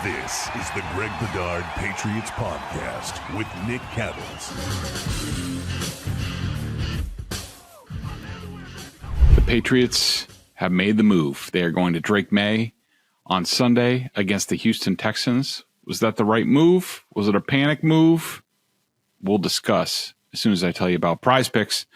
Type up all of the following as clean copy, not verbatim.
This is the Greg Bedard Patriots Podcast with Nick Cattles. The Patriots have made the move. They are going to Drake Maye on Sunday against the Houston Texans. Was that the right move? Was it a panic move? We'll discuss as soon as I tell you about PrizePicks,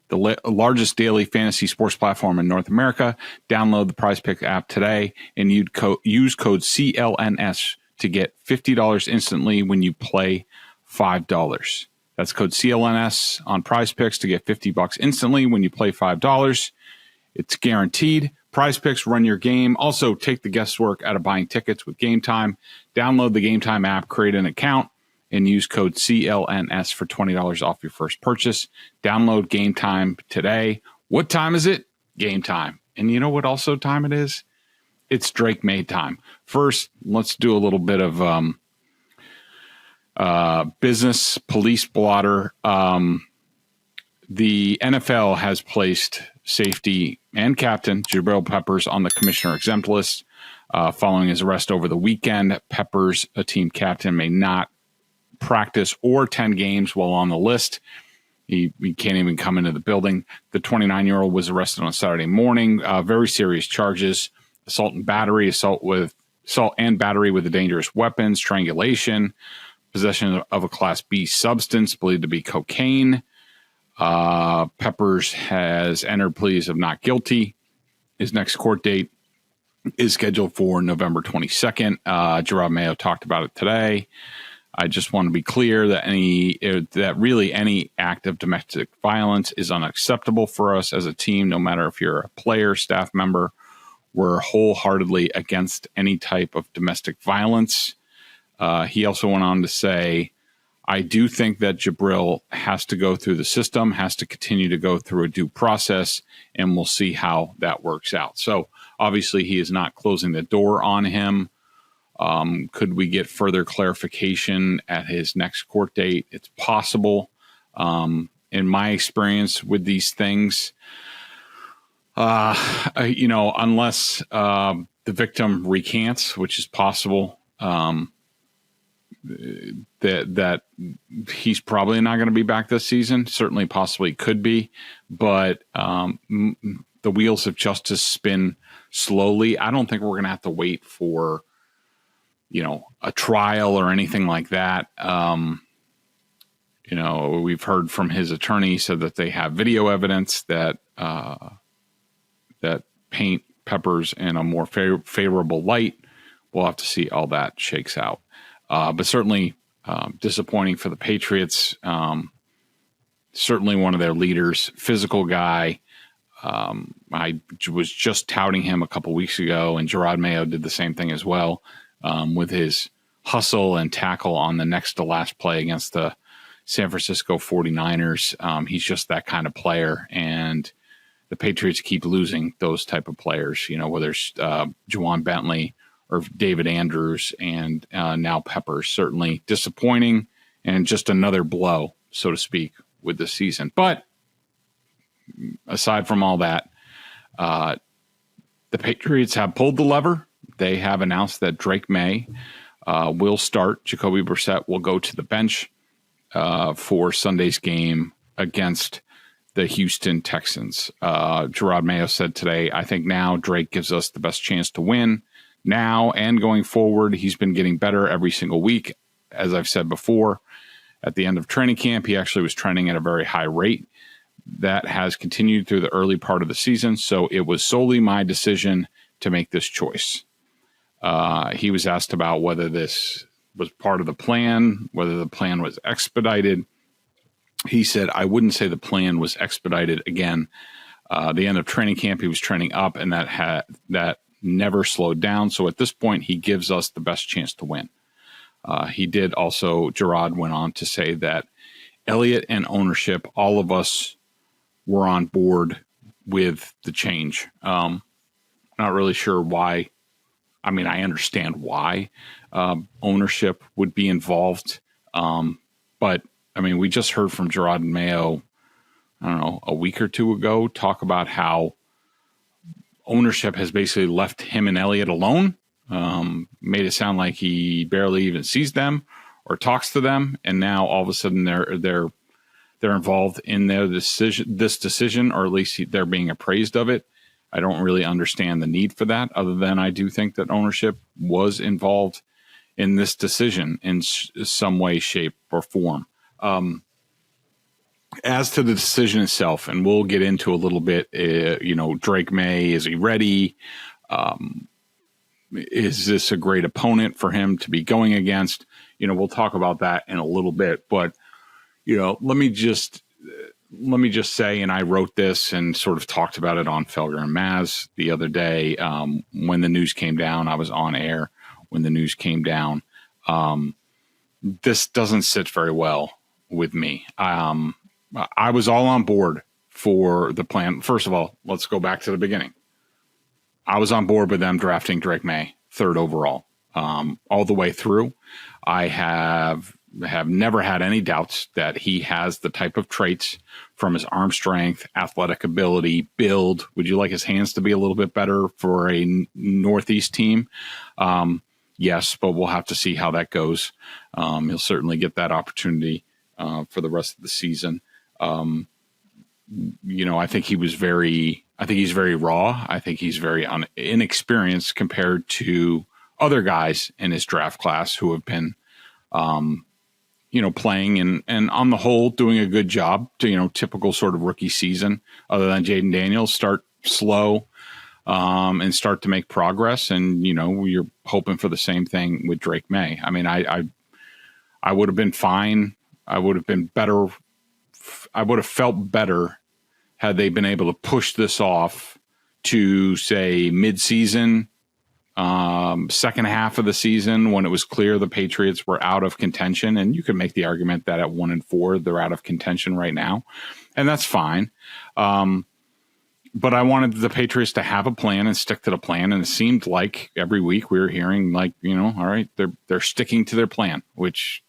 the largest daily fantasy sports platform in North America. Download the PrizePicks app today and use code CLNS to get $50 instantly when you play $5. That's code CLNS on PrizePicks to get $50 instantly when you play $5. It's guaranteed. PrizePicks, run your game. Also, take the guesswork out of buying tickets with Gametime. Download the Gametime app, create an account, and use code CLNS for $20 off your first purchase. Download Gametime today. What time is it? Game time. And you know what also time it is? It's Drake Maye time. First, let's do a little bit of business police blotter. The NFL has placed safety and captain Jabrill Peppers on the commissioner exempt list following his arrest over the weekend. Peppers, a team captain, may not practice or attend games while on the list. He can't even come into the building. The 29-year-old was arrested on Saturday morning. Very serious charges: assault and battery, assault and battery with a dangerous weapon, strangulation, possession of a Class B substance believed to be cocaine. Peppers has entered pleas of not guilty. His next court date is scheduled for November 22nd. Jabrill Maye talked about it today. I just want to be clear that any act of domestic violence is unacceptable for us as a team, no matter if you're a player, staff member. We're wholeheartedly against any type of domestic violence. He also went on to say, I do think that Jabrill has to go through the system, has to continue to go through a due process, and we'll see how that works out. So obviously he is not closing the door on him. Could we get further clarification at his next court date? It's possible. In my experience with these things, unless the victim recants, which is possible, that he's probably not going to be back this season. Certainly, possibly could be, but the wheels of justice spin slowly. I don't think we're going to have to wait for a trial or anything like that. We've heard from his attorney said that they have video evidence that paint Peppers in a more favorable light. We'll have to see all that shakes out. But certainly disappointing for the Patriots. Certainly one of their leaders, physical guy. I was just touting him a couple weeks ago, and Jabrill Maye did the same thing as well. With his hustle and tackle on the next to last play against the San Francisco 49ers. He's just that kind of player, and the Patriots keep losing those type of players, whether it's Juwan Bentley or David Andrews and now Peppers. Certainly disappointing and just another blow, so to speak, with the season. But aside from all that, the Patriots have pulled the lever. They have announced that Drake Maye will start. Jacoby Brissett will go to the bench for Sunday's game against the Houston Texans. Jabrill Maye said today, I think now Drake gives us the best chance to win. Now and going forward, he's been getting better every single week. As I've said before, at the end of training camp, he actually was trending at a very high rate. That has continued through the early part of the season, so it was solely my decision to make this choice. He was asked about whether this was part of the plan, whether the plan was expedited. He said, I wouldn't say the plan was expedited. Again, the end of training camp, he was trending up, and that never slowed down. So at this point, he gives us the best chance to win. He did also, Gerard went on to say that Elliott and ownership, all of us were on board with the change. Not really sure why. I mean, I understand why ownership would be involved. But, I mean, we just heard from Jabrill Maye, I don't know, a week or two ago, talk about how ownership has basically left him and Elliott alone. Made it sound like he barely even sees them or talks to them, and now all of a sudden they're involved in this decision, or at least they're being appraised of it. I don't really understand the need for that, other than I do think that ownership was involved in this decision in some way, shape, or form. As to the decision itself, and we'll get into a little bit, Drake Maye, is he ready? Is this a great opponent for him to be going against? We'll talk about that in a little bit, but let me just say, and I wrote this and sort of talked about it on Felger and Maz the other day. When the news came down, I was on air when the news came down. This doesn't sit very well with me. I was all on board for the plan. First of all, let's go back to the beginning. I was on board with them drafting Drake Maye, 3rd overall, all the way through. I have never had any doubts that he has the type of traits from his arm strength, athletic ability, build. Would you like his hands to be a little bit better for a Northeast team? Yes, but we'll have to see how that goes. He'll certainly get that opportunity for the rest of the season. I think he's very raw. I think he's very inexperienced compared to other guys in his draft class who have been, playing and on the whole doing a good job to, typical sort of rookie season, other than Jaden Daniels start slow and start to make progress. And, you're hoping for the same thing with Drake Maye. I mean, I would have been fine. I would have been better. I would have felt better had they been able to push this off to, say, mid-season, second half of the season, when it was clear the Patriots were out of contention. And you could make the argument that at 1-4, they're out of contention right now. And that's fine. But I wanted the Patriots to have a plan and stick to the plan. And it seemed like every week we were hearing all right, they're sticking to their plan, which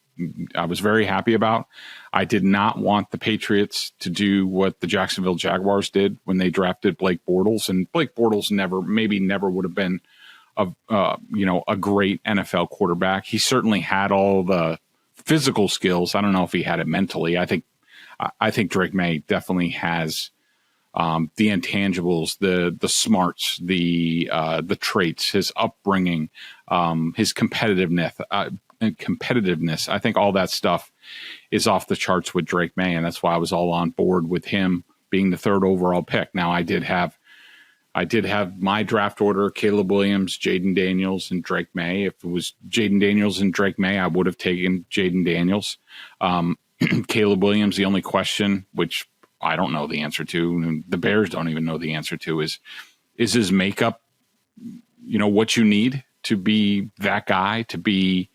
I was very happy about. I did not want the Patriots to do what the Jacksonville Jaguars did when they drafted Blake Bortles, and Blake Bortles never would have been a great NFL quarterback. He certainly had all the physical skills. I don't know if he had it mentally. I think Drake Maye definitely has the intangibles, the smarts, the traits, his upbringing, his competitiveness. I think all that stuff is off the charts with Drake Maye, and that's why I was all on board with him being the 3rd overall pick. Now, I did have my draft order: Caleb Williams, Jaden Daniels, and Drake Maye. If it was Jaden Daniels and Drake Maye, I would have taken Jaden Daniels. Caleb Williams, the only question, which I don't know the answer to, and the Bears don't even know the answer to, is his makeup, what you need to be that guy, to be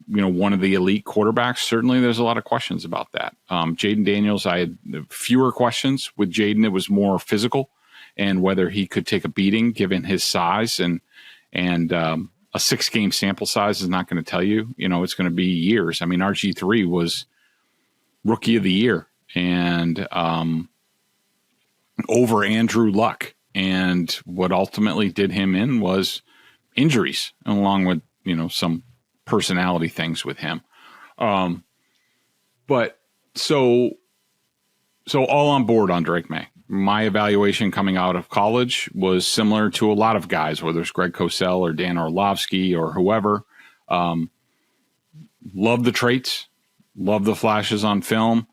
one of the elite quarterbacks. Certainly there's a lot of questions about that. Jaden Daniels, I had fewer questions with Jaden. It was more physical and whether he could take a beating given his size, and a 6-game sample size is not going to tell you, it's going to be years. I mean, RG3 was rookie of the year and over Andrew Luck. And what ultimately did him in was injuries, along with, some personality things with him. But so all on board on Drake Maye. My evaluation coming out of college was similar to a lot of guys, whether it's Greg Cosell or Dan Orlovsky or whoever. Love the traits, love the flashes on film.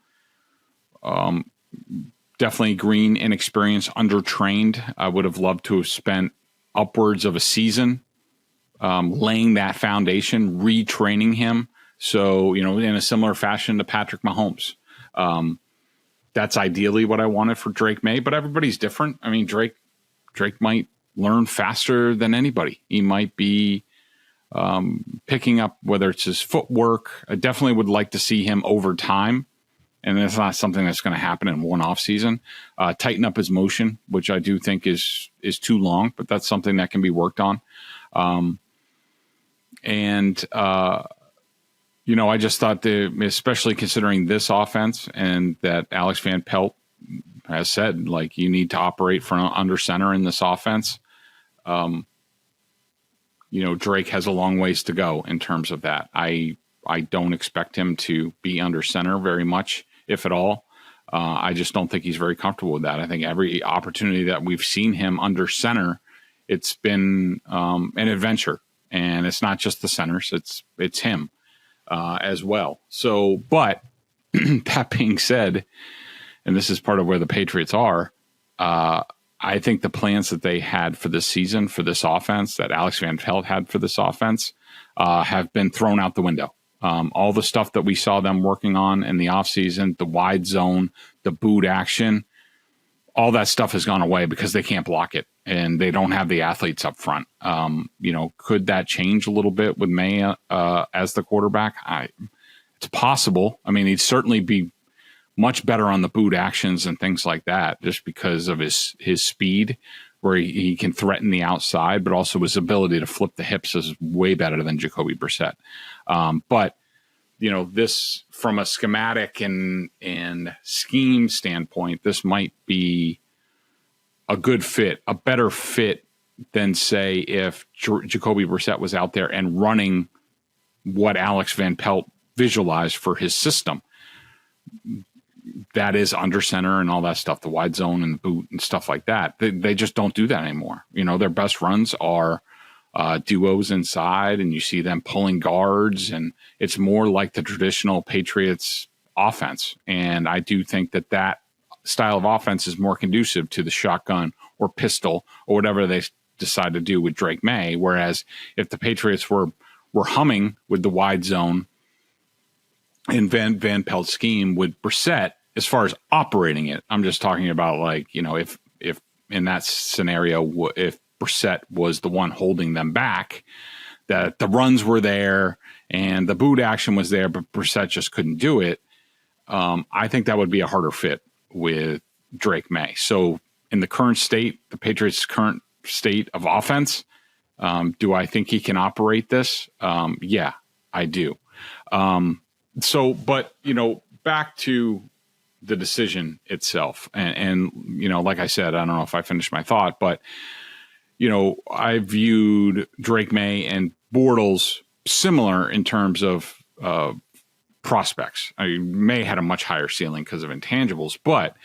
Definitely green, inexperienced, undertrained. I would have loved to have spent upwards of a season laying that foundation, retraining him. So, in a similar fashion to Patrick Mahomes. That's ideally what I wanted for Drake Maye, but everybody's different. I mean, Drake might learn faster than anybody. He might be picking up, whether it's his footwork. I definitely would like to see him over time. And it's not something that's going to happen in one off season. Tighten up his motion, which I do think is too long, but that's something that can be worked on. I just thought especially considering this offense, and that Alex Van Pelt has said, like, you need to operate from under center in this offense. Drake has a long ways to go in terms of that. I don't expect him to be under center very much, if at all. I just don't think he's very comfortable with that. I think every opportunity that we've seen him under center, it's been an adventure, and it's not just the centers; it's him as well. So, but that being said, and this is part of where the Patriots are, I think the plans that they had for this season, for this offense, that Alex Van Pelt had for this offense, have been thrown out the window. All the stuff that we saw them working on in the offseason, the wide zone, the boot action, all that stuff has gone away because they can't block it and they don't have the athletes up front. Could that change a little bit with Maye as the quarterback? It's possible. I mean, he'd certainly be much better on the boot actions and things like that, just because of his speed, where he can threaten the outside, but also his ability to flip the hips is way better than Jacoby Brissett. But this from a schematic and scheme standpoint, this might be a good fit, a better fit than, say, if Jacoby Brissett was out there and running what Alex Van Pelt visualized for his system. That is under center and all that stuff, the wide zone and the boot and stuff like that. They just don't do that anymore. Their best runs are duos inside, and you see them pulling guards, and it's more like the traditional Patriots offense. And I do think that style of offense is more conducive to the shotgun or pistol or whatever they decide to do with Drake Maye. Whereas if the Patriots were humming with the wide zone and Van Pelt's scheme with Brissett, as far as operating it, I'm just talking about if in that scenario, if Brissett was the one holding them back, that the runs were there and the boot action was there, but Brissett just couldn't do it. I think that would be a harder fit with Drake Maye. So in the current state, the Patriots' current state of offense, do I think he can operate this? Yeah, I do. But back to the decision itself. And like I said, I don't know if I finished my thought, but, I viewed Drake Maye and Bortles similar in terms of prospects. Maye had a much higher ceiling because of intangibles, but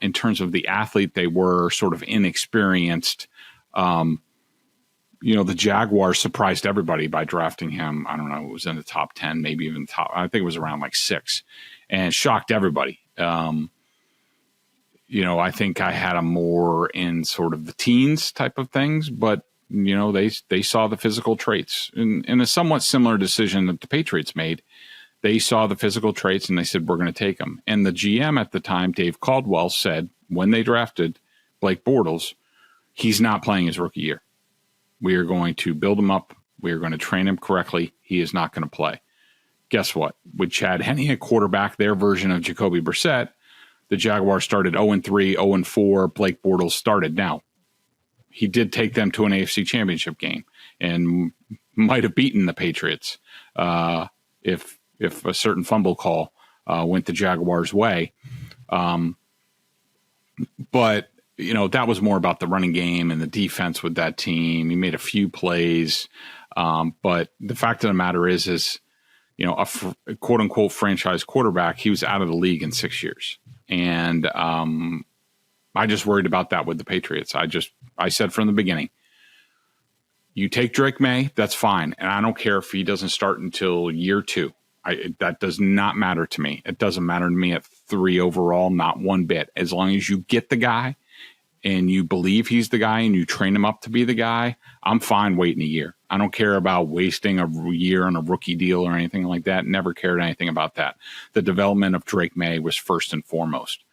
in terms of the athlete, they were sort of inexperienced. The Jaguars surprised everybody by drafting him. I don't know, it was in the top 10, maybe even top. I think it was around 6, and shocked everybody. I think I had him more in sort of the teens type of things, but they saw the physical traits in a somewhat similar decision that the Patriots made. They saw the physical traits and they said, we're going to take him. And the GM at the time, Dave Caldwell, said when they drafted Blake Bortles, he's not playing his rookie year. We are going to build him up. We are going to train him correctly. He is not going to play. Guess what? With Chad Henne at quarterback, their version of Jacoby Brissett, the Jaguars started 0-3, 0-4. Blake Bortles started. Now, he did take them to an AFC Championship game and might have beaten the Patriots if a certain fumble call went the Jaguars' way. But that was more about the running game and the defense with that team. He made a few plays, but the fact of the matter is a quote unquote franchise quarterback, he was out of the league in 6 years. And I just worried about that with the Patriots. I said from the beginning, you take Drake Maye, that's fine. And I don't care if he doesn't start until year 2. That does not matter to me. It doesn't matter to me at 3 overall, not one bit. As long as you get the guy and you believe he's the guy and you train him up to be the guy, I'm fine waiting a year. I don't care about wasting a year on a rookie deal or anything like that. Never cared anything about that. The development of Drake Maye was first and foremost.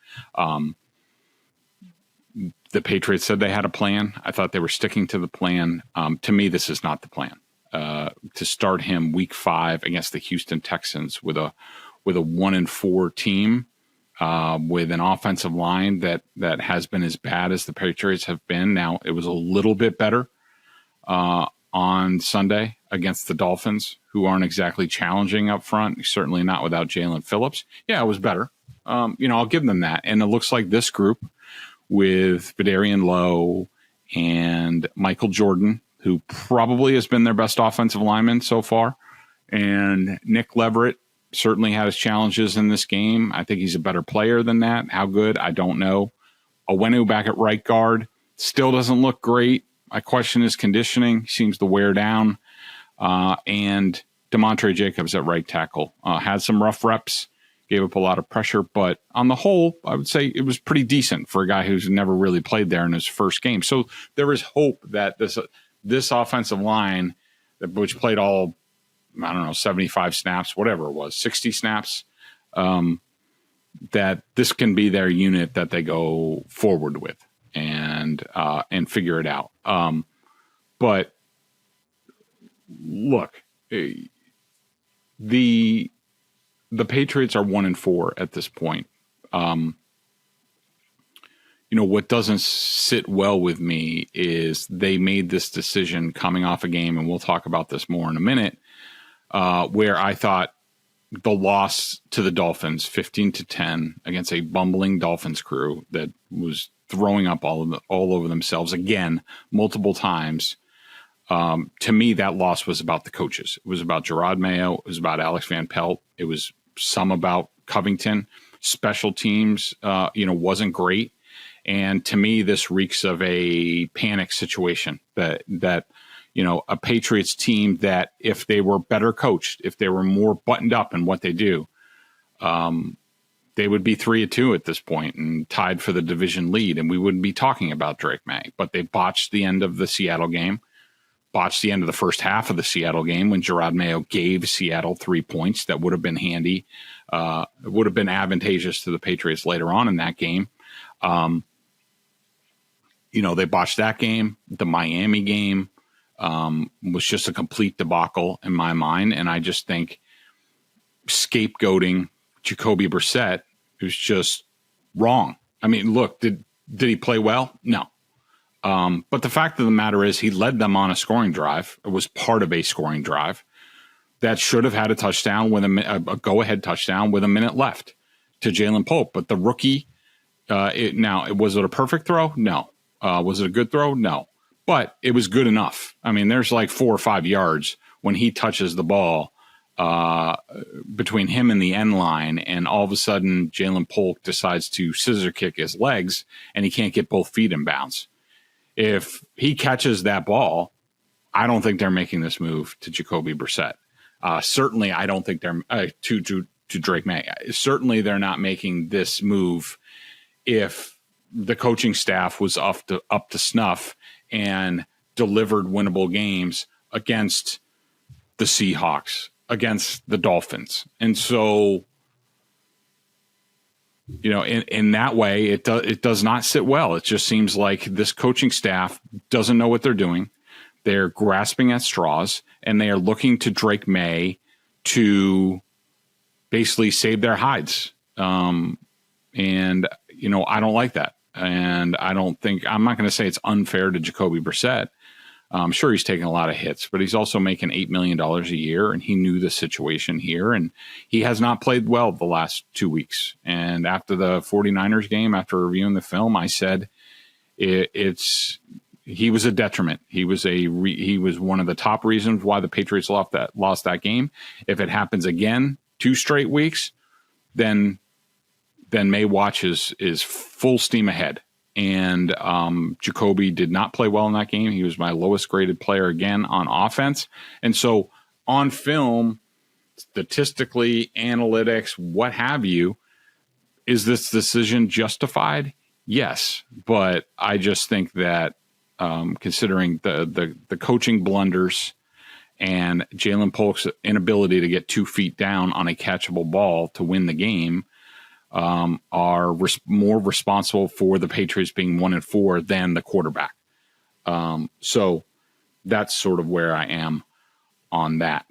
The Patriots said they had a plan. I thought they were sticking to the plan. To me, this is not the plan. To start him week 5 against the Houston Texans with a 1-4 team, with an offensive line that has been as bad as the Patriots have been. Now, it was a little bit better on Sunday against the Dolphins, who aren't exactly challenging up front, certainly not without Jalen Phillips. Yeah, it was better. I'll give them that. And it looks like this group with Vidarian Lowe and Michael Jordan, who probably has been their best offensive lineman so far. And Nick Leverett certainly had his challenges in this game. I think he's a better player than that. How good? I don't know. Owenu back at right guard still doesn't look great. I question his conditioning. He seems to wear down. And DeMontre Jacobs at right tackle had some rough reps, gave up a lot of pressure. But on the whole, I would say it was pretty decent for a guy who's never really played there in his first game. So there is hope that this offensive line, which played all, 75 snaps, whatever it was, 60 snaps, that this can be their unit that they go forward with and figure it out. But look, the Patriots are 1-4 at this point. What doesn't sit well with me is they made this decision coming off a game, and we'll talk about this more in a minute, where I thought the loss to the Dolphins, 15-10, against a bumbling Dolphins crew that was throwing up all over themselves again multiple times. To me, that loss was about the coaches. It was about Drake Maye. It was about Alex Van Pelt. It was some about Covington. Special teams, wasn't great. And to me, this reeks of a panic situation that a Patriots team that if they were better coached, if they were more buttoned up in what they do, they would be 3-2 at this point and tied for the division lead. And we wouldn't be talking about Drake Maye, but they botched the end of the Seattle game, botched the end of the first half of the Seattle game when Drake Maye gave Seattle 3 points that would have been handy. It would have been advantageous to the Patriots later on in that game. They botched that game. The Miami game was just a complete debacle in my mind. And I just think scapegoating Jacoby Brissett is just wrong. I mean, look, did he play well? No. But the fact of the matter is he led them on a scoring drive. It was part of a scoring drive that should have had a touchdown with a go-ahead touchdown with a minute left to Jalen Pope. But the rookie, was it a perfect throw? No. Was it a good throw? No. But it was good enough. I mean, there's like 4 or 5 yards when he touches the ball between him and the end line, and all of a sudden Jalen Polk decides to scissor kick his legs, and he can't get both feet in bounds. If he catches that ball, I don't think they're making this move to Jacoby Brissett. Certainly, I don't think they're to Drake Maye. Certainly, they're not making this move if the coaching staff was up to snuff and delivered winnable games against the Seahawks, against the Dolphins. And so, in that way, it does not sit well. It just seems like this coaching staff doesn't know what they're doing. They're grasping at straws, and they are looking to Drake Maye to basically save their hides. And, I don't like that. And I'm not going to say it's unfair to Jacoby Brissett. I'm sure he's taking a lot of hits, but he's also making $8 million a year, and he knew the situation here, and he has not played well the last 2 weeks. And after the 49ers game, after reviewing the film, I said he was a detriment. He was one of the top reasons why the Patriots lost that game. If it happens again 2 straight weeks, then May watch is full steam ahead. And Jacoby did not play well in that game. He was my lowest graded player again on offense. And so on film, statistically, analytics, what have you, is this decision justified? Yes. But I just think that considering the coaching blunders and Jalen Polk's inability to get 2 feet down on a catchable ball to win the game, are more responsible for the Patriots being 1-4 than the quarterback. So that's sort of where I am on that.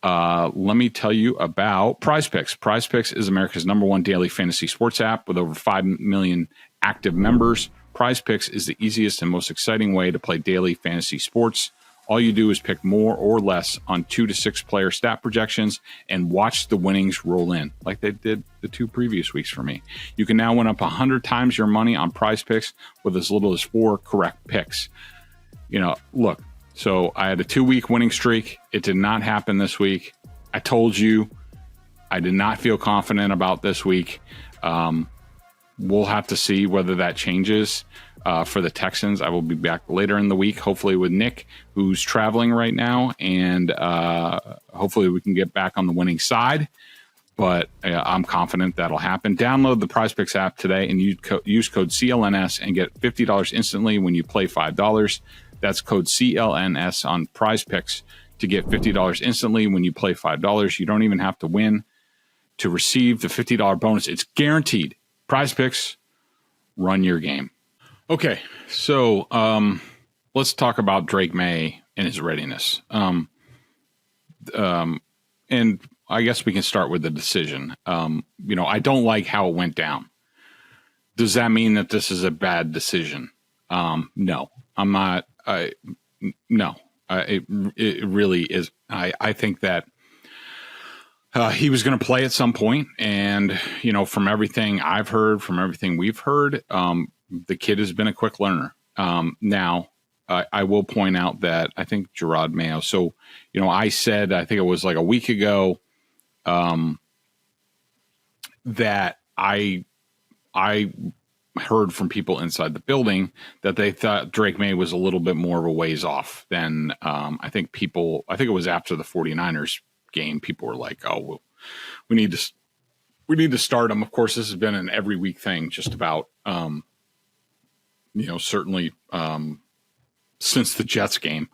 Let me tell you about PrizePicks. PrizePicks is America's #1 daily fantasy sports app with over 5 million active members. PrizePicks is the easiest and most exciting way to play daily fantasy sports. All you do is pick more or less on 2 to 6 player stat projections and watch the winnings roll in like they did the 2 previous weeks for me. You can now win up 100 times your money on PrizePicks with as little as 4 correct picks. Look, So I had a 2-week winning streak. It did not happen this week. I told you I did not feel confident about this week. We'll have to see whether that changes for the Texans. I will be back later in the week, hopefully with Nick, who's traveling right now, and hopefully we can get back on the winning side. But I'm confident that'll happen. Download the PrizePicks app today and use code CLNS and get $50 instantly when you play $5. That's code CLNS on PrizePicks to get $50 instantly when you play $5. You don't even have to win to receive the $50 bonus. It's guaranteed. PrizePicks, run your game. Okay, so let's talk about Drake Maye and his readiness. And I guess we can start with the decision. I don't like how it went down. Does that mean that this is a bad decision? No, I'm not. No, it really is. I think that he was going to play at some point, and from everything I've heard, from everything we've heard, the kid has been a quick learner. Now, I will point out that I think Drake Maye. So, I said, I think it was like a week ago, that I heard from people inside the building that they thought Drake Maye was a little bit more of a ways off than I think it was after the 49ers game. People were like, oh, well, we need to start him. Of course, this has been an every week thing, just about, certainly since the Jets game.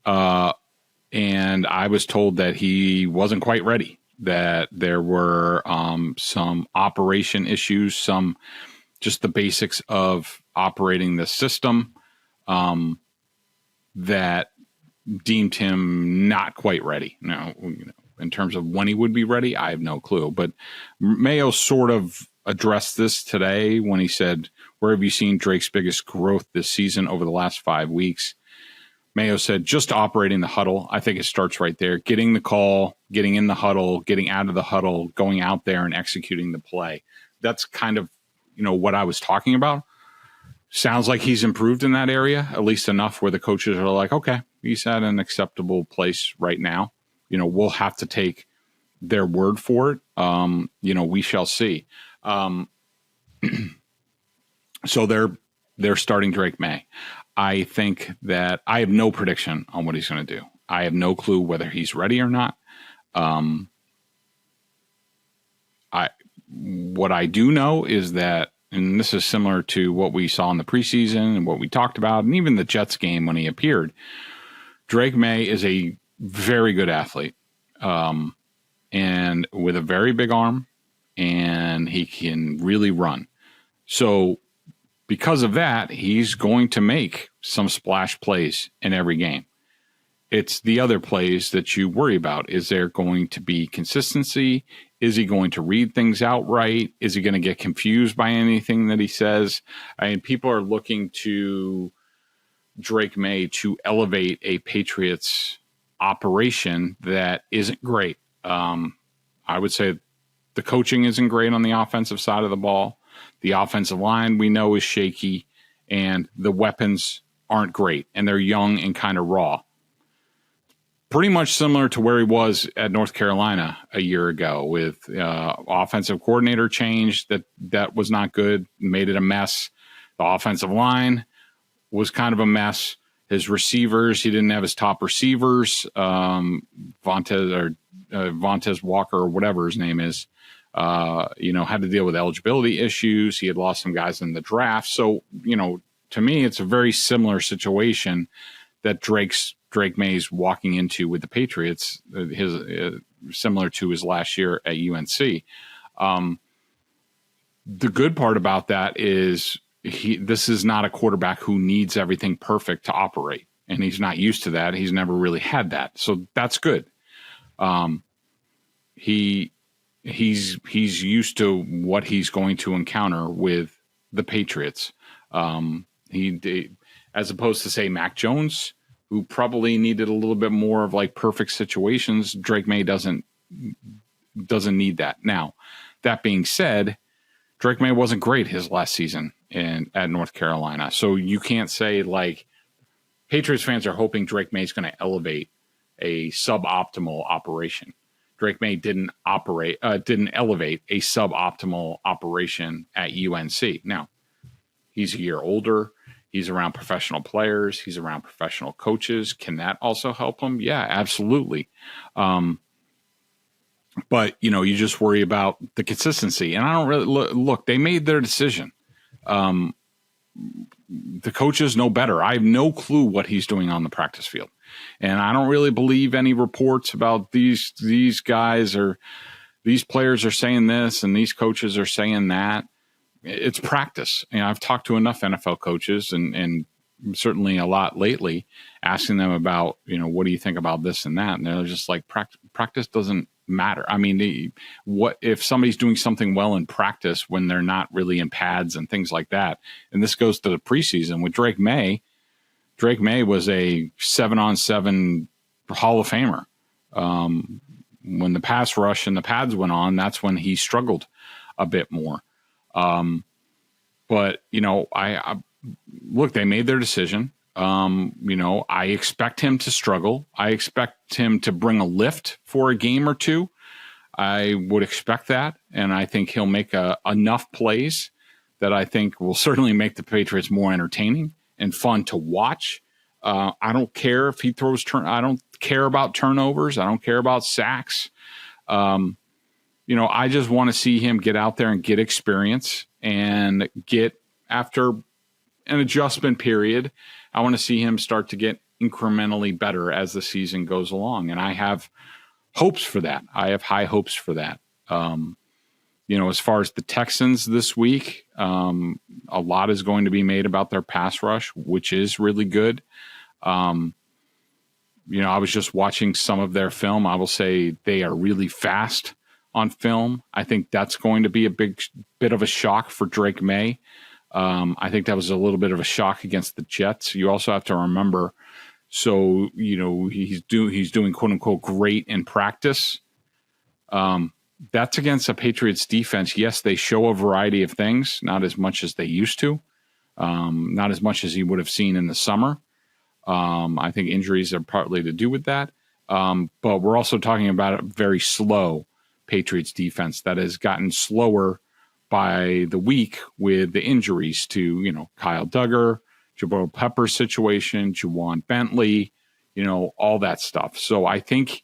And I was told that he wasn't quite ready, that there were some operation issues, just the basics of operating the system that deemed him not quite ready. Now, in terms of when he would be ready, I have no clue. But Mayo sort of addressed this today when he said, where have you seen Drake's biggest growth this season over the last 5 weeks? Mayo said, just operating the huddle. I think it starts right there. Getting the call, getting in the huddle, getting out of the huddle, going out there and executing the play. That's kind of, what I was talking about. Sounds like he's improved in that area, at least enough where the coaches are like, okay, he's at an acceptable place right now. We'll have to take their word for it. We shall see. So they're starting Drake Maye. I think that I have no prediction on what he's going to do. I have no clue whether he's ready or not. What I do know is that, and this is similar to what we saw in the preseason and what we talked about, and even the Jets game when he appeared, Drake Maye is a very good athlete, and with a very big arm, and he can really run. So because of that, he's going to make some splash plays in every game. It's the other plays that you worry about. Is there going to be consistency? Is he going to read things out right? Is he going to get confused by anything that he says? I mean, people are looking to Drake Maye to elevate a Patriots operation that isn't great. I would say the coaching isn't great on the offensive side of the ball. The offensive line we know is shaky, and the weapons aren't great, and they're young and kind of raw. Pretty much similar to where he was at North Carolina a year ago with offensive coordinator change that was not good, made it a mess. The offensive line was kind of a mess. His receivers, he didn't have his top receivers, Vontaze Walker or whatever his name is, had to deal with eligibility issues. He had lost some guys in the draft. So, to me, it's a very similar situation that Drake Maye's walking into with the Patriots, similar to his last year at UNC. The good part about that is this is not a quarterback who needs everything perfect to operate, and he's not used to that. He's never really had that, so that's good. He's used to what he's going to encounter with the Patriots. As opposed to, say, Mac Jones, who probably needed a little bit more of like perfect situations. Drake Maye doesn't need that. Now, that being said, Drake Maye wasn't great his last season at North Carolina. So you can't say like Patriots fans are hoping Drake Maye is going to elevate a suboptimal operation. Drake Maye didn't elevate a suboptimal operation at UNC. Now, he's a year older. He's around professional players. He's around professional coaches. Can that also help him? Yeah, absolutely. But, you just worry about the consistency. And I don't really look, they made their decision. The coaches know better. I have no clue what he's doing on the practice field. And I don't really believe any reports about these guys or these players are saying this and these coaches are saying that. It's practice. I've talked to enough NFL coaches and certainly a lot lately, asking them about, what do you think about this and that? And they're just like, practice doesn't matter. I mean, what if somebody's doing something well in practice when they're not really in pads and things like that? And this goes to the preseason with Drake Maye. Drake Maye was a 7-on-7 Hall of Famer. When the pass rush and the pads went on, that's when he struggled a bit more. But I look, they made their decision. I expect him to struggle. I expect him to bring a lift for a game or two. I would expect that. And I think he'll make enough plays that I think will certainly make the Patriots more entertaining and fun to watch. I don't care if he throws I don't care about turnovers. I don't care about sacks. I just want to see him get out there and get experience and get after an adjustment period. I want to see him start to get incrementally better as the season goes along. And I have hopes for that. I have high hopes for that. As far as the Texans this week, a lot is going to be made about their pass rush, which is really good. I was just watching some of their film. I will say they are really fast on film. I think that's going to be a bit of a shock for Drake Maye. I think that was a little bit of a shock against the Jets. You also have to remember, so, he's doing quote unquote great in practice. That's against a Patriots defense. Yes, they show a variety of things, not as much as they used to, not as much as you would have seen in the summer. I think injuries are partly to do with that. But we're also talking about a very slow Patriots defense that has gotten slower by the week with the injuries to, Kyle Duggar, Jabrill Peppers situation, Juwan Bentley, all that stuff. So I think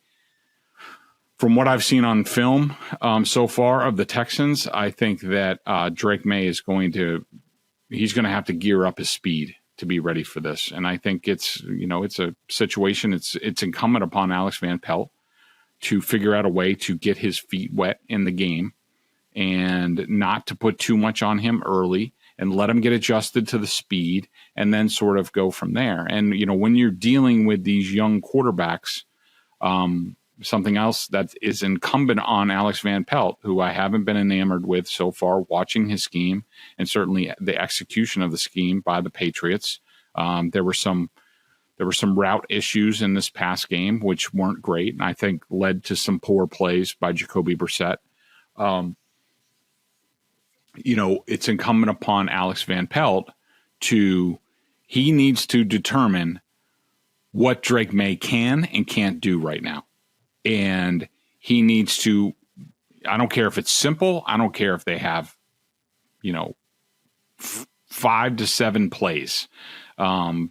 from what I've seen on film so far of the Texans, I think that Drake Maye he's going to have to gear up his speed to be ready for this. And I think it's a situation, it's incumbent upon Alex Van Pelt to figure out a way to get his feet wet in the game and not to put too much on him early and let him get adjusted to the speed and then sort of go from there. And, when you're dealing with these young quarterbacks, something else that is incumbent on Alex Van Pelt, who I haven't been enamored with so far, watching his scheme and certainly the execution of the scheme by the Patriots. There were some route issues in this past game, which weren't great, and I think led to some poor plays by Jacoby Brissett. It's incumbent upon Alex Van Pelt he needs to determine what Drake Maye can and can't do right now. And he needs to, I don't care if it's simple. I don't care if they have, 5 to 7 plays that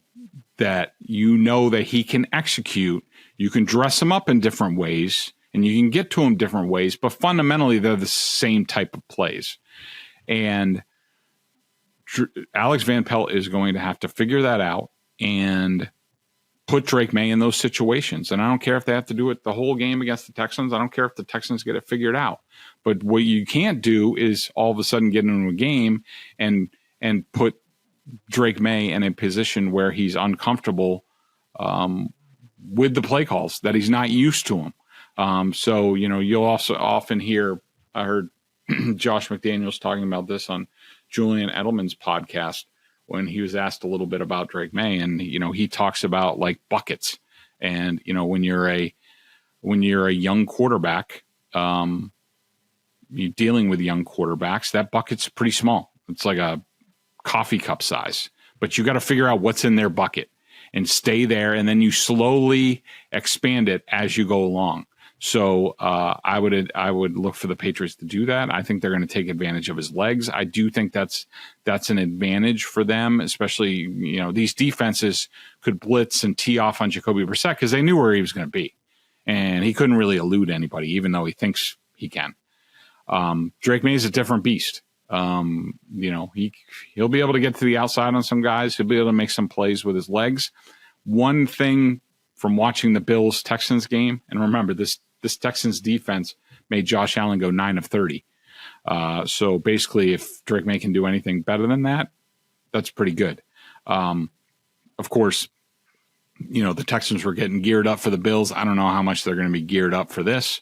that he can execute. You can dress him up in different ways and you can get to him different ways, but fundamentally they're the same type of plays. And Alex Van Pelt is going to have to figure that out and put Drake Maye in those situations. And I don't care if they have to do it the whole game against the Texans. I don't care if the Texans get it figured out. But what you can't do is all of a sudden get into a game and put Drake Maye in a position where he's uncomfortable with the play calls, that he's not used to them. So, you'll also often hear, I heard Josh McDaniels talking about this on Julian Edelman's podcast when he was asked a little bit about Drake Maye, and he talks about like buckets, and when you're a young quarterback, you're dealing with young quarterbacks, that bucket's pretty small. It's like a coffee cup size, but you got to figure out what's in their bucket. and stay there, and then you slowly expand it as you go along. So I would look for the Patriots to do that. I think they're going to take advantage of his legs. I do think that's an advantage for them, especially, these defenses could blitz and tee off on Jacoby Brissett because they knew where he was going to be, and he couldn't really elude anybody, even though he thinks he can. Drake Maye is a different beast. He'll be able to get to the outside on some guys. He'll be able to make some plays with his legs. One thing from watching the Bills-Texans game, and remember, this Texans defense made Josh Allen go 9 of 30. So basically, if Drake Maye can do anything better than that, that's pretty good. Of course, the Texans were getting geared up for the Bills. I don't know how much they're going to be geared up for this.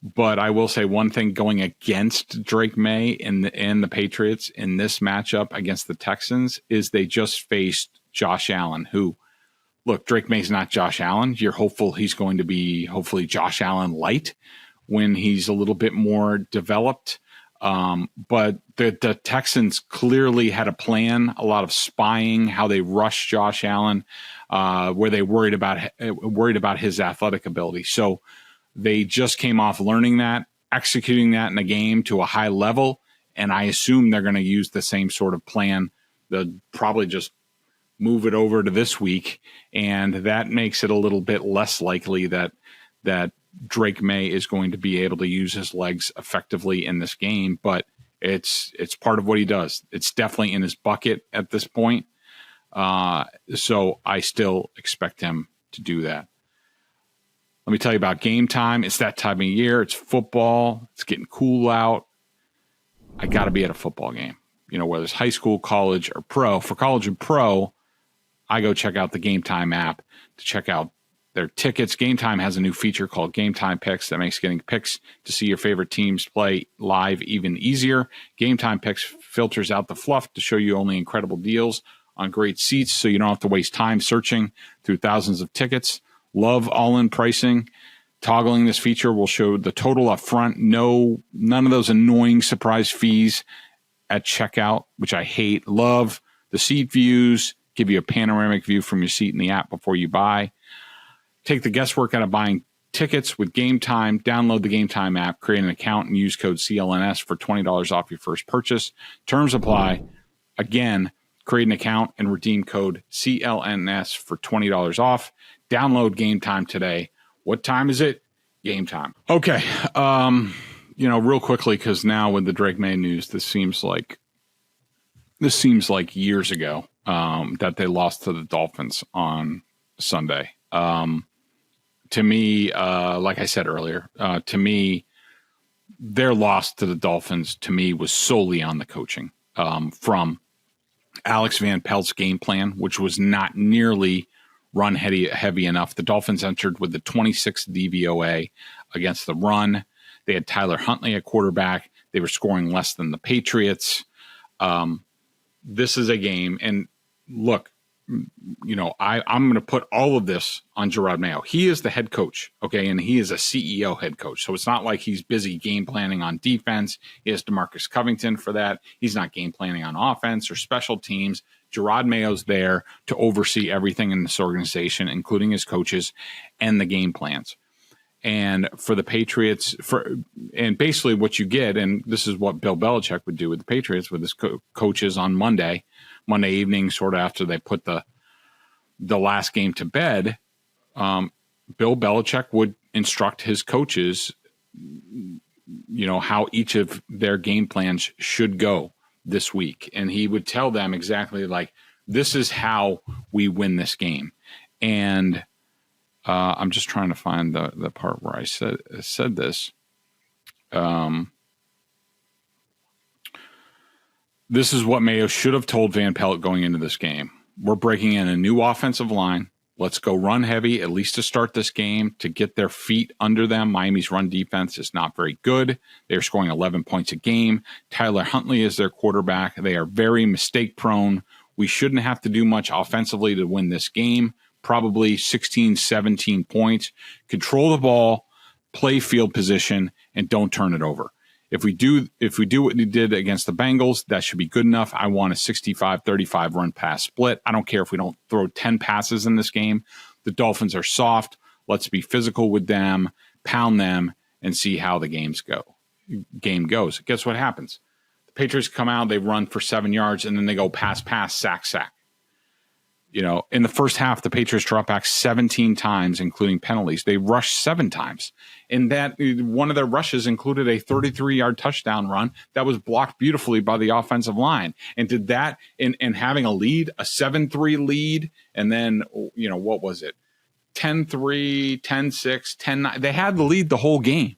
But I will say one thing going against Drake Maye and the Patriots in this matchup against the Texans is they just faced Josh Allen, who, look, Drake Maye's not Josh Allen. You're hopeful he's going to be hopefully Josh Allen light when he's a little bit more developed. But the Texans clearly had a plan, a lot of spying, how they rushed Josh Allen, where they worried about his athletic ability. So they just came off learning that, executing that in the game to a high level, and I assume they're going to use the same sort of plan. They'll probably just move it over to this week, and that makes it a little bit less likely that Drake Maye is going to be able to use his legs effectively in this game, but it's part of what he does. It's definitely in his bucket at this point, so I still expect him to do that. Let me tell you about Gametime. It's that time of year. It's football. It's getting cool out. I got to be at a football game, whether it's high school, college, or pro. For college and pro, I go check out the Gametime app to check out their tickets. Gametime has a new feature called Gametime Picks that makes getting picks to see your favorite teams play live even easier. Gametime Picks filters out the fluff to show you only incredible deals on great seats, so you don't have to waste time searching through thousands of tickets. Love all-in pricing. Toggling this feature will show the total up front. None of those annoying surprise fees at checkout, which I hate. Love the seat views. Give you a panoramic view from your seat in the app before you buy. Take the guesswork out of buying tickets with Gametime. Download the Gametime app, create an account, and use code CLNS for $20 off your first purchase. Terms apply. Again, create an account and redeem code CLNS for $20 off. Download Gametime today. What time is it? Gametime. Okay. Real quickly, because now with the Drake Maye news, this seems like years ago that they lost to the Dolphins on Sunday. To me, like I said earlier, their loss to the Dolphins to me was solely on the coaching from Alex Van Pelt's game plan, which was not nearly run heavy enough. The Dolphins entered with the 26th DVOA against the run. They had Tyler Huntley at quarterback. They were scoring less than the Patriots. This is a game, and look, I'm going to put all of this on Jerod Mayo. He is the head coach, okay, and he is a CEO head coach. So it's not like he's busy game planning on defense. He has DeMarcus Covington for that. He's not game planning on offense or special teams. Jerod Mayo's there to oversee everything in this organization, including his coaches and the game plans. And for the Patriots, and basically what you get, and this is what Bill Belichick would do with the Patriots with his coaches on Monday evening, sort of after they put the last game to bed, Bill Belichick would instruct his coaches, how each of their game plans should go this week. And he would tell them exactly like, this is how we win this game. And I'm just trying to find the part where I said this. This is what Mayo should have told Van Pelt going into this game. We're breaking in a new offensive line. Let's go run heavy, at least to start this game, to get their feet under them. Miami's run defense is not very good. They're scoring 11 points a game. Tyler Huntley is their quarterback. They are very mistake prone. We shouldn't have to do much offensively to win this game. Probably 16, 17 points. Control the ball, play field position, and don't turn it over. If we do what we did against the Bengals, that should be good enough. I want a 65-35 run pass split. I don't care if we don't throw 10 passes in this game. The Dolphins are soft. Let's be physical with them, pound them, and see how the game goes. Guess what happens? The Patriots come out, they run for 7 yards, and then they go pass, sack. In the first half, the Patriots dropped back 17 times, including penalties. They rushed 7 times. And that one of their rushes included a 33-yard touchdown run that was blocked beautifully by the offensive line. And did that in having a lead, a 7-3 lead, and then, what was it? 10-3, 10-6, 10-9. They had the lead the whole game.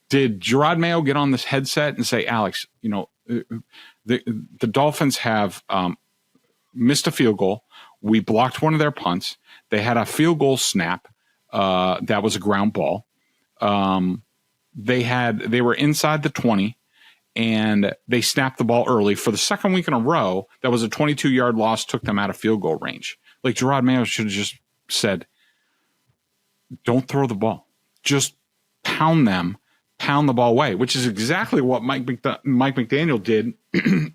Did Jabrill Peppers get on this headset and say, Alex, the Dolphins have missed a field goal. We blocked one of their punts. They had a field goal snap that was a ground ball. They were inside the 20, and they snapped the ball early for the second week in a row. That was a 22-yard loss, took them out of field goal range. Like Jabrill Peppers should have just said, don't throw the ball. Just pound the ball away, which is exactly what Mike McDaniel did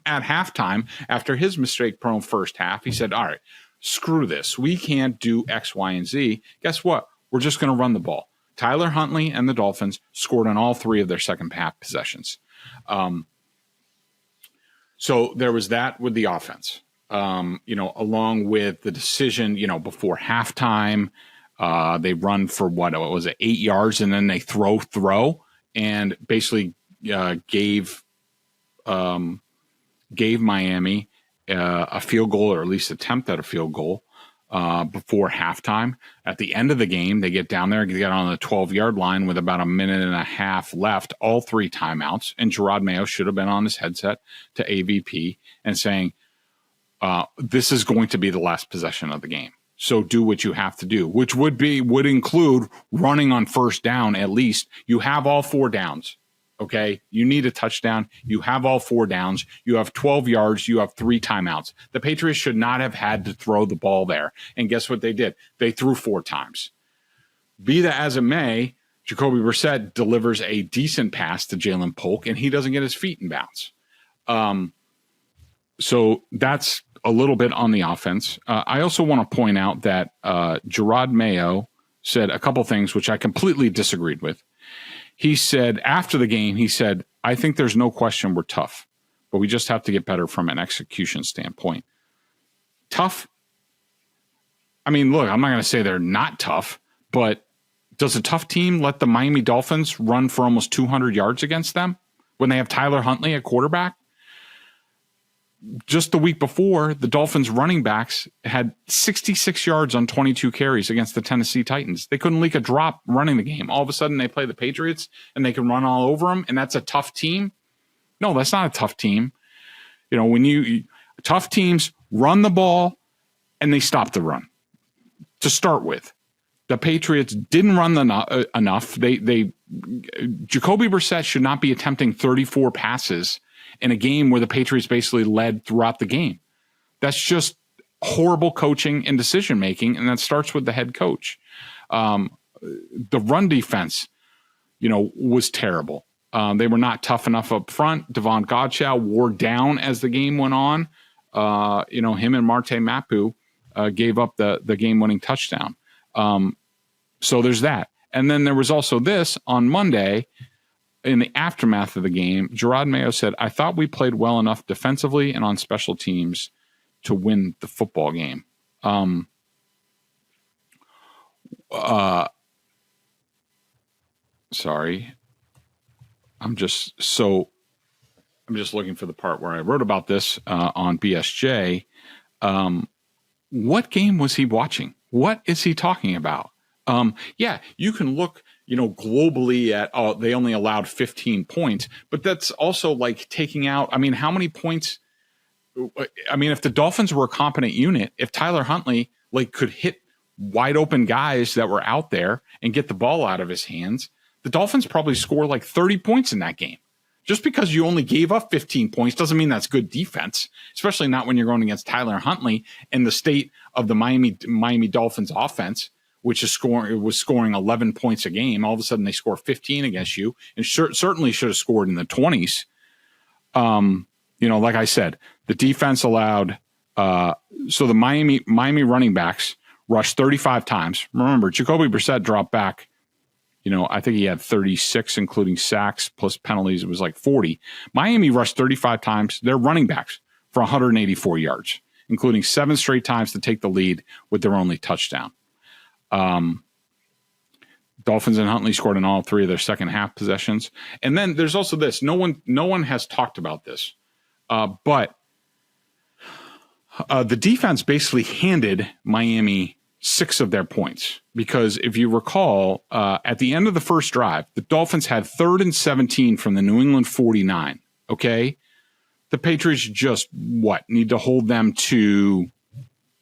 at halftime after his mistake-prone first half. He said, all right, screw this. We can't do X, Y, and Z. Guess what? We're just going to run the ball. Tyler Huntley and the Dolphins scored on all 3 of their second half possessions. So there was that with the offense, along with the decision, before halftime, they run for what was it, 8 yards, and then they throw, and basically gave Miami a field goal, or at least attempt at a field goal before halftime. At the end of the game, they get down there and get on the 12-yard line with about a minute and a half left, all 3 timeouts, and Jabrill Peppers should have been on his headset to AVP and saying, this is going to be the last possession of the game. So do what you have to do, which would include running on first down. At least you have all 4 downs. Okay. You need a touchdown. You have all 4 downs. You have 12 yards. You have 3 timeouts. The Patriots should not have had to throw the ball there. And guess what they did? They threw 4 times. Be that as it may, Jacoby Brissett delivers a decent pass to Jalen Polk, and he doesn't get his feet in bounds. So that's a little bit on the offense. I also want to point out that Gerard Mayo said a couple things which I completely disagreed with. He said after the game, I think there's no question we're tough, but we just have to get better from an execution standpoint. Tough? I mean, look, I'm not going to say they're not tough, but does a tough team let the Miami Dolphins run for almost 200 yards against them when they have Tyler Huntley at quarterback? Just the week before, the Dolphins running backs had 66 yards on 22 carries against the Tennessee Titans. They couldn't leak a drop running the game. All of a sudden, they play the Patriots, and they can run all over them, and that's a tough team? No, that's not a tough team. Tough teams run the ball, and they stop the run to start with. The Patriots didn't run enough. Jacoby Brissett should not be attempting 34 passes in a game where the Patriots basically led throughout the game. That's just horrible coaching and decision-making, and that starts with the head coach. The run defense, was terrible. They were not tough enough up front. Devon Godchow wore down as the game went on. Him and Marte Mapu gave up the game-winning touchdown. So there's that. And then there was also this on Monday. In the aftermath of the game, Gerard Mayo said, I thought we played well enough defensively and on special teams to win the football game. Sorry. I'm just looking for the part where I wrote about this on BSJ. What game was he watching? What is he talking about? You can look, globally at, they only allowed 15 points, but that's also like taking out, how many points? If the Dolphins were a competent unit, if Tyler Huntley could hit wide open guys that were out there and get the ball out of his hands, the Dolphins probably score 30 points in that game. Just because you only gave up 15 points doesn't mean that's good defense, especially not when you're going against Tyler Huntley and the state of the Miami Dolphins offense, which is scoring 11 points a game. All of a sudden they score 15 against you, and certainly should have scored in the 20s. Like I said, the defense allowed, so the Miami running backs rushed 35 times. Remember, Jacoby Brissett dropped back. I think he had 36, including sacks plus penalties. It was like 40. Miami rushed 35 times. Their running backs for 184 yards, including 7 straight times to take the lead with their only touchdown. Dolphins and Huntley scored in all 3 of their second half possessions. And then there's also this. No one has talked about this, but the defense basically handed Miami 6 of their points, because if you recall, at the end of the first drive, the Dolphins had 3rd and 17 from the New England 49. Okay. The Patriots just need to hold them to,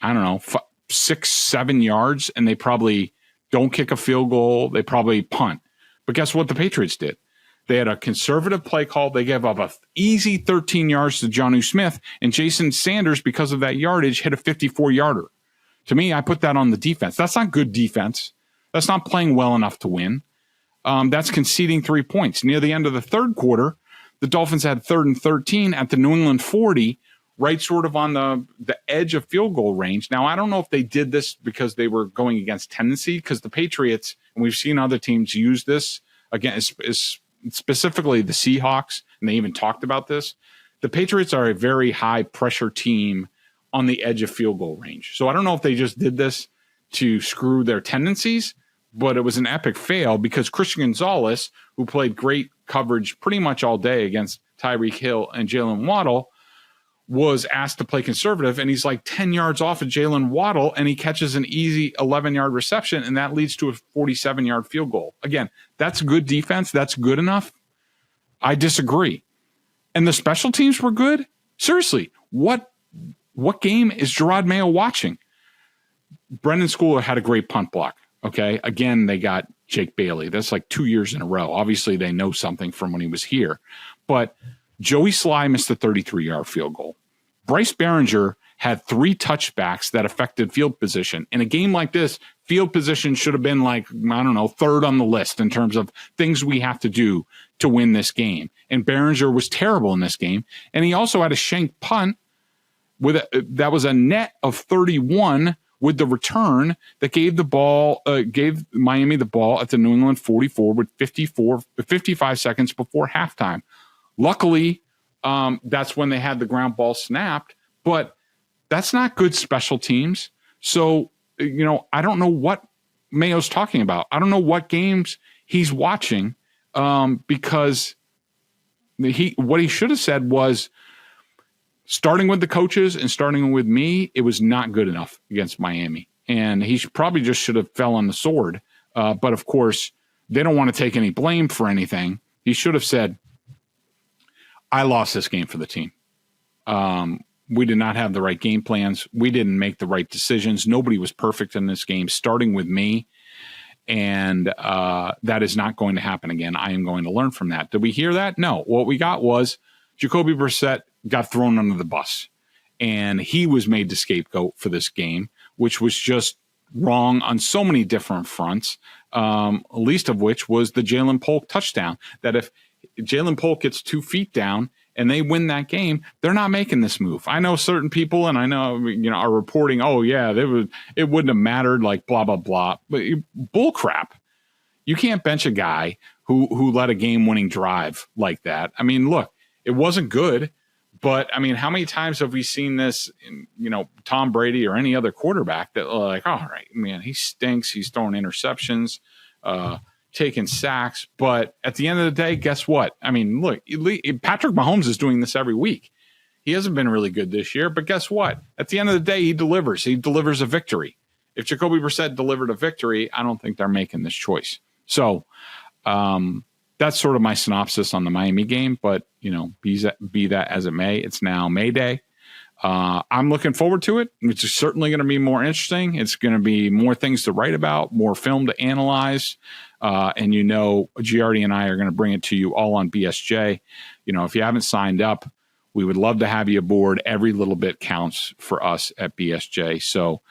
6-7 yards, and they probably don't kick a field goal. They probably punt. But guess what the Patriots did? They had a conservative play call. They gave up an easy 13 yards to Jonnu Smith, and Jason Sanders, because of that yardage, hit a 54-yarder. To me, I put that on the defense. That's not good defense. That's not playing well enough to win. That's conceding 3 points. Near the end of the third quarter, the Dolphins had 3rd and 13 at the New England 40, right sort of on the edge of field goal range. Now, I don't know if they did this because they were going against tendency, because the Patriots, and we've seen other teams use this, again, specifically the Seahawks, and they even talked about this. The Patriots are a very high-pressure team on the edge of field goal range. So I don't know if they just did this to screw their tendencies, but it was an epic fail, because Christian Gonzalez, who played great coverage pretty much all day against Tyreek Hill and Jalen Waddle, was asked to play conservative, and he's like 10 yards off of Jalen Waddle, and he catches an easy 11-yard reception, and that leads to a 47-yard field goal. Again, that's good defense. That's good enough. I disagree. And the special teams were good? Seriously, what game is Gerard Mayo watching? Brendan Schooler had a great punt block. Okay. Again, they got Jake Bailey. That's like 2 years in a row. Obviously, they know something from when he was here. But Joey Sly missed a 33-yard field goal. Bryce Behringer had 3 touchbacks that affected field position. In a game like this, field position should have been like, 3rd on the list in terms of things we have to do to win this game. And Behringer was terrible in this game. And he also had a shank punt that was a net of 31 with the return that gave Miami the ball at the New England 44 with 55 seconds before halftime. Luckily, that's when they had the ground ball snapped, but that's not good special teams. So, I don't know what Mayo's talking about. I don't know what games he's watching, because what he should have said was, starting with the coaches and starting with me, it was not good enough against Miami. And he probably just should have fell on the sword. But of course, they don't want to take any blame for anything. He should have said, I lost this game for the team. We did not have the right game plans. We didn't make the right decisions. Nobody was perfect in this game, starting with me. And that is not going to happen again. I am going to learn from that. Did we hear that? No. What we got was Jacoby Brissett got thrown under the bus, and he was made the scapegoat for this game, which was just wrong on so many different fronts, least of which was the Jalen Polk touchdown. That if Jalen Polk gets 2 feet down and they win that game, they're not making this move. I know certain people, and I know, are reporting, oh yeah, it wouldn't have mattered, like blah, blah, blah. But bull crap. You can't bench a guy who led a game-winning drive like that. I mean, look, it wasn't good, but I mean, how many times have we seen this in, Tom Brady or any other quarterback that like, all right, man, he stinks. He's throwing interceptions, taking sacks. But at the end of the day, guess what? I mean, look, Patrick Mahomes is doing this every week. He hasn't been really good this year, but guess what? At the end of the day, he delivers. He delivers a victory. If Jacoby Brissett delivered a victory, I don't think they're making this choice. So that's sort of my synopsis on the Miami game. But, be that as it may, it's now May Day. I'm looking forward to it. It's certainly going to be more interesting. It's going to be more things to write about, more film to analyze. And Giardi and I are going to bring it to you all on BSJ. If you haven't signed up, we would love to have you aboard. Every little bit counts for us at BSJ. So,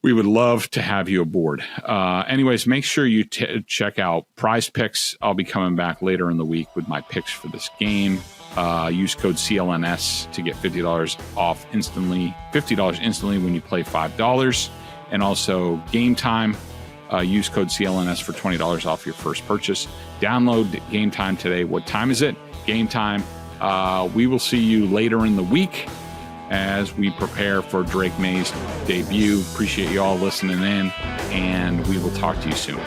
we would love to have you aboard. Anyways, make sure you check out PrizePicks. I'll be coming back later in the week with my picks for this game. Use code CLNS to get $50 off instantly. $50 instantly when you play $5. And also Gametime. Use code CLNS for $20 off your first purchase. Download Gametime today. What time is it? Gametime. We will see you later in the week as we prepare for Drake Maye's debut. Appreciate you all listening in, and we will talk to you soon.